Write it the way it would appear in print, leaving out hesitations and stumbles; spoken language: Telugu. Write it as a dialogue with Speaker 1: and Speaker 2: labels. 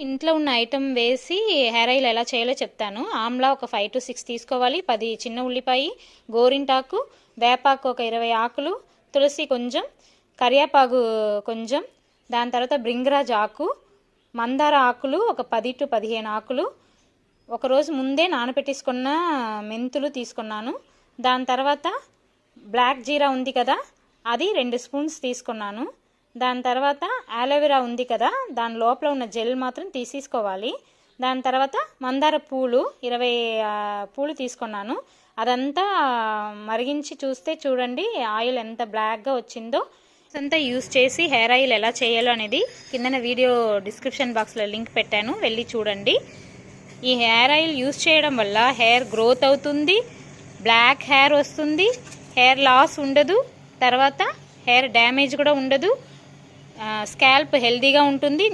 Speaker 1: ఇంట్లో ఉన్న ఐటమ్ వేసి హెయిర్ ఆయిల్ ఎలా చేయాలో చెప్తాను. ఆమ్లా ఒక 5 to 6 తీసుకోవాలి, 10 చిన్న ఉల్లిపాయ, గోరింటాకు, వేపాకు ఒక 20 ఆకులు, తులసి కొంచెం, కరివేపాకు కొంచెం, దాని తర్వాత బ్రింగరాజ్ ఆకు, మందార ఆకులు ఒక 10 to 15 ఆకులు, ఒకరోజు ముందే నానబెట్టేసుకున్న మెంతులు తీసుకున్నాను. దాని తర్వాత బ్లాక్ జీరా ఉంది కదా, అది 2 స్పూన్స్ తీసుకున్నాను. దాని తర్వాత ఆలోవెరా ఉంది కదా, దాని లోపల ఉన్న జెల్ మాత్రం తీసేసుకోవాలి. దాని తర్వాత మందార పూలు 20 పూలు తీసుకున్నాను. అదంతా మరిగించి చూస్తే చూడండి ఆయిల్ ఎంత బ్లాక్గా వచ్చిందో. అంతా యూస్ చేసి హెయిర్ ఆయిల్ ఎలా చేయాలో అనేది కిందన వీడియో డిస్క్రిప్షన్ బాక్స్లో లింక్ పెట్టాను, వెళ్ళి చూడండి. ఈ హెయిర్ ఆయిల్ యూస్ చేయడం వల్ల హెయిర్ గ్రోత్ అవుతుంది, బ్లాక్ హెయిర్ వస్తుంది, హెయిర్ లాస్ ఉండదు, తర్వాత హెయిర్ డ్యామేజ్ కూడా ఉండదు, స్కాల్ప్ హెల్దీగా ఉంటుంది,